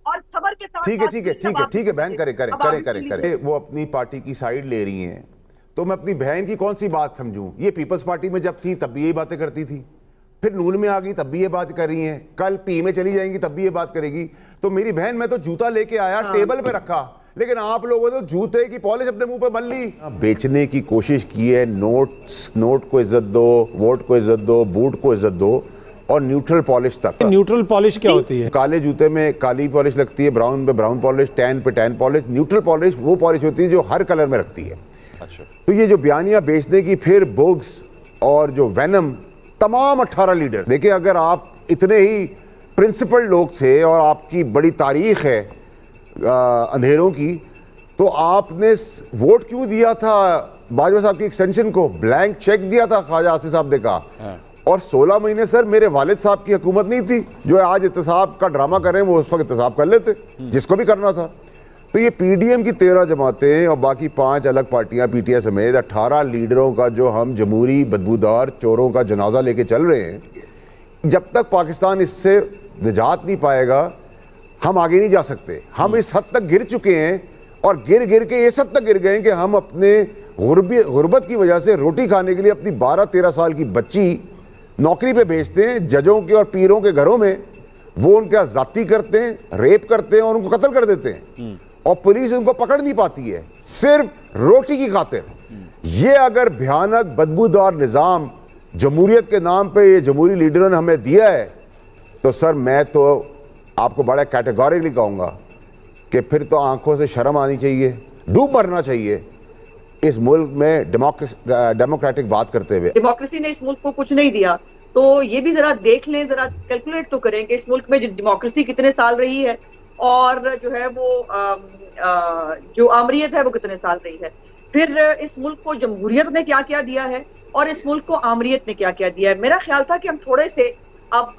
और सबर के साथ ठीक है ठीक है ठीक है ठीक है बहन, करें करें करें करें करें। वो अपनी पार्टी की साइड ले रही हैं तो मैं अपनी बहन की कौन सी बात समझूं? ये पीपल्स पार्टी में जब थी तब भी यही बातें करती थी, फिर नून में आ गई तब भी ये बात कर रही हैं, कल पी में चली जाएंगी तब भी ये बात करेगी। तो मेरी बहन, मैं तो जूता लेके आया, टेबल पे रखा, लेकिन आप लोगों ने तो जूते की पॉलिश अपने मुंह पे बन ली। बेचने की कोशिश की है। नोट को इज्जत दो, वोट को इज्जत दो, बूट को इज्जत दो, और न्यूट्रल पॉलिश तक। न्यूट्रल पॉलिश क्या होती है? काले जूते में काली पॉलिश लगती है, ब्राउन पे ब्राउन पॉलिश, टैन पे टैन पॉलिश। न्यूट्रल पॉलिश वो पॉलिश होती है जो हर कलर में लगती है। अच्छा। तो ये जो बयानियां बेचने की, फिर बुग्स और जो वेनम, तमाम 18 लीडर देखिए, अगर आप इतने ही प्रिंसिपल लोग थे और आपकी बड़ी तारीख है अंधेरों की, तो आपने वोट क्यों दिया था बाजवा साहब की एक्सटेंशन को? ब्लैंक चेक दिया था ख्वाजा आसिफ साहब ने कहा। और 16 महीने सर मेरे वालिद साहब की हुकूमत नहीं थी जो आज इत्तेसाब का ड्रामा कर रहे हैं, वो उस वक्त इत्तेसाब कर लेते जिसको भी करना था। तो ये पीडीएम की 13 जमातें और बाकी 5 अलग पार्टियां पीटीआई समेत 18 लीडरों का जो हम जमहूरी बदबूदार चोरों का जनाजा लेके चल रहे हैं, जब तक पाकिस्तान इससे निजात नहीं पाएगा हम आगे नहीं जा सकते। हम इस हद तक गिर चुके हैं और गिर गिर के इस हद तक गिर गए कि हम अपने गुर्बत की वजह से रोटी खाने के लिए अपनी 12-13 साल की बच्ची नौकरी पे भेजते हैं जजों के और पीरों के घरों में। वो उनका जाती करते हैं, रेप करते हैं और उनको कत्ल कर देते हैं, और पुलिस उनको पकड़ नहीं पाती है सिर्फ रोटी की खातिर। ये अगर भयानक बदबूदार निज़ाम जमहूरियत के नाम पे ये जमहूरी लीडरों ने हमें दिया है, तो सर मैं तो आपको बड़ा कैटेगोरिकली कहूँगा कि फिर तो आंखों से शर्म आनी चाहिए, डूब मरना चाहिए इस मुल्क में डेमोक्रेटिक बात करते हुए। डेमोक्रेसी ने इस मुल्क को कुछ नहीं दिया, तो ये भी जरा देख लें, जरा कैलकुलेट तो करें कि इस मुल्क में जो डेमोक्रेसी कितने साल रही है और जो है वो जो आमरीत है वो कितने साल रही है। फिर इस मुल्क को जमहूरियत ने क्या क्या दिया है और इस मुल्क को आमरीत ने क्या क्या दिया है। मेरा ख्याल था कि हम थोड़े से अब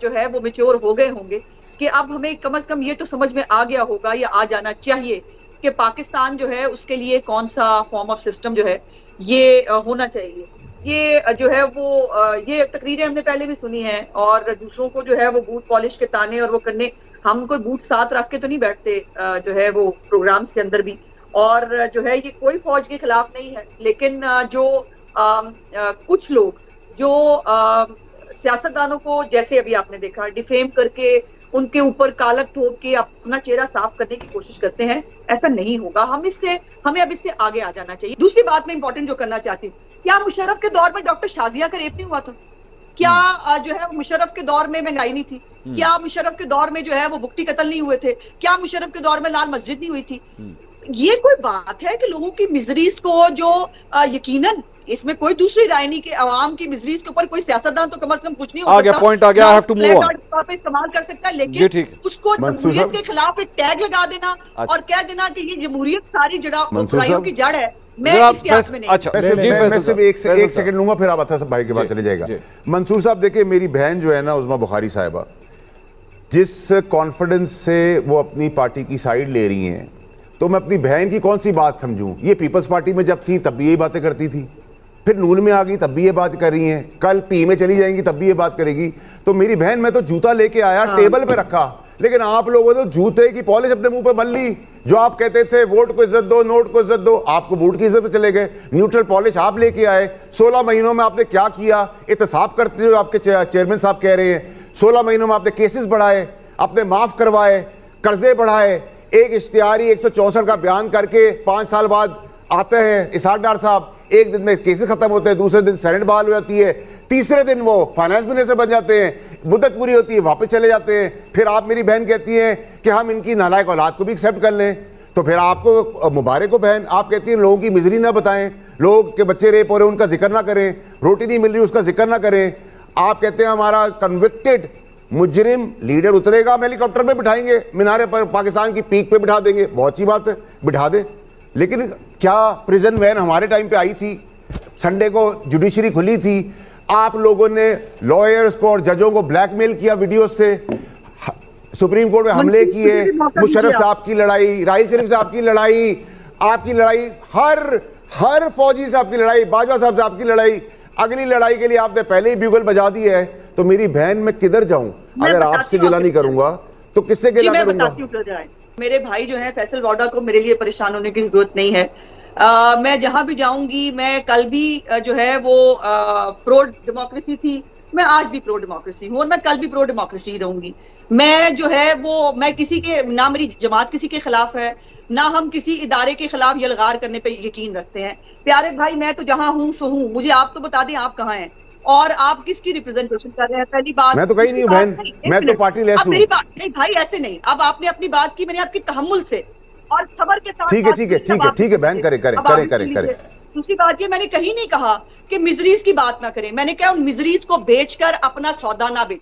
जो है वो मैच्योर हो गए होंगे कि अब हमें कम से कम ये तो समझ में आ गया होगा या आ जाना चाहिए कि पाकिस्तान जो है उसके लिए कौन सा फॉर्म ऑफ सिस्टम जो है ये होना चाहिए। ये जो है वो ये तकरीरें हमने पहले भी सुनी है और दूसरों को जो है वो बूट पॉलिश के ताने और वो करने, हम कोई बूट साथ रख के तो नहीं बैठते जो है वो प्रोग्राम्स के अंदर भी। और जो है ये कोई फौज के खिलाफ नहीं है, लेकिन जो कुछ लोग जो सियासतदानों को, जैसे अभी आपने देखा, डिफेम करके उनके ऊपर कालक ठोक के अपना चेहरा साफ करने की कोशिश करते हैं, ऐसा नहीं होगा। हमें अब इससे आगे आ जाना चाहिए। दूसरी बात मैं इंपॉर्टेंट जो करना चाहती हूँ, क्या मुशर्रफ के दौर में डॉक्टर शाजिया का रेप नहीं हुआ था? क्या जो है मुशर्रफ के दौर में महंगाई नहीं थी? क्या मुशर्रफ के दौर में जो है वो भुक्टी कत्ल नहीं हुए थे? क्या मुशर्रफ के दौर में लाल मस्जिद नहीं हुई थी? ये कोई बात है कि लोगों की मिजरीज को जो यकीनन इसमें कोई दूसरी राय नहीं कि आवाम की मिजरीज के ऊपर कोई सियासतदान तो कम से कम कुछ नहीं हो सकता, पॉइंट आ गया, I have to move on पे इस्तेमाल कर सकता है, लेकिन उसको जमहूरियत के खिलाफ एक टैग लगा देना और कह देना कि ये जमहूरियत सारी बुराइयों की जड़ है। मैं सिर्फ एक सेकंड लूंगा, फिर आप अता भाई के बाद चले जाएगा। मंसूर साहब देखिए, मेरी बहन जो है ना उस्मा बुखारी साहिबा, जिस कॉन्फिडेंस से वो अपनी पार्टी की साइड ले रही हैं, तो मैं अपनी बहन की कौन सी बात समझूं? ये पीपल्स पार्टी में जब थी तब भी यही बातें करती थी, फिर नून में आ गई तब भी ये बात कर रही हैं, कल पी में चली जाएंगी तब भी ये बात करेगी। तो मेरी बहन, मैं तो जूता लेके आया, टेबल पे रखा, लेकिन आप लोगों ने तो जूते की पॉलिश अपने मुंह पे बन ली। जो आप कहते थे वोट को इज्जत दो, नोट को इज्जत दो, आपको बूट की इज्जत पे चले गए। न्यूट्रल पॉलिश आप लेके आए। 16 महीनों में आपने क्या किया? एहतसाब करते जो आपके चेयरमैन साहब कह रहे हैं, 16 महीनों में आपने केसेस बढ़ाए, आपने माफ करवाए, कर्जे बढ़ाए, एक इश्तिहारी 164 का बयान करके 5 साल बाद आते हैं इसाक डार साहब, एक दिन में केसेस खत्म होते हैं, दूसरे दिन सेनेट बहाल हो जाती है, तीसरे दिन वो फाइनेंस मिनिस्टर बन जाते हैं, मुद्दत पूरी होती है वापस चले जाते हैं। फिर आप, मेरी बहन कहती है कि हम इनकी नालायक औलाद को भी एक्सेप्ट कर लें, तो फिर आपको मुबारक हो बहन। आप कहती हैं लोगों की मिजरी ना बताएं, लोग के बच्चे रेप हो रहे हैं उनका जिक्र ना करें, रोटी नहीं मिल रही उसका जिक्र ना करें। आप कहते हैं हमारा कन्विक्टेड मुजरिम लीडर उतरेगा, हम हेलीकॉप्टर में बिठाएंगे, मीनारे पर पाकिस्तान की पीक पे बिठा देंगे। बहुत अच्छी बात है, बिठा दें, लेकिन क्या प्रिजन वैन हमारे टाइम पे आई थी? संडे को जुडिशरी खुली थी, आप लोगों ने लॉयर्स को और जजों को ब्लैकमेल किया वीडियो से, सुप्रीम कोर्ट में हमले किए, मुशर्रफ साहब की लड़ाई, राहिल शरीफ साहब की लड़ाई, आपकी लड़ाई, हर फौजी से आपकी लड़ाई, बाजवा साहब से आपकी लड़ाई, अगली लड़ाई के लिए आपने पहले ही ब्यूगल बजा दी है। तो मेरी बहन, मैं किधर जाऊं? अगर आपसे गिला नहीं करूंगा तो किससे गिला मैं करूंगा? बताती हूँ, मेरे भाई जो है फैसल वाडा को मेरे लिए परेशान होने की जरूरत नहीं है। मैं जहां भी जाऊंगी, मैं कल भी जो है वो प्रो डेमोक्रेसी थी, मैं आज भी प्रो डेमोक्रेसी हूँ और मैं कल भी प्रो डेमोक्रेसी रहूंगी। मैं जो है वो मैं किसी के, ना मेरी जमात किसी के खिलाफ है, ना हम किसी इदारे के खिलाफ यलगार करने पे यकीन रखते हैं। प्यारे भाई, मैं तो जहां हूं सो हूं। मुझे आप तो बता दें आप कहाँ हैं और आप किसकी रिप्रेजेंटेशन कर रहे हैं। पहली बात, मैं तो कहीं नहीं हूं बहन, मैं तो पार्टी लेस हूं। मेरी बात नहीं भाई, ऐसे नहीं। अब आपने अपनी बात की, मैंने आपकी तहम्मुल से और सबर के साथ। ठीक है बहन, करें। दूसरी बात ये, मैंने कहीं नहीं कहा कि मिजरीज की बात ना करें। मैंने कहा उन मिजरीज को बेचकर अपना सौदा ना बेच।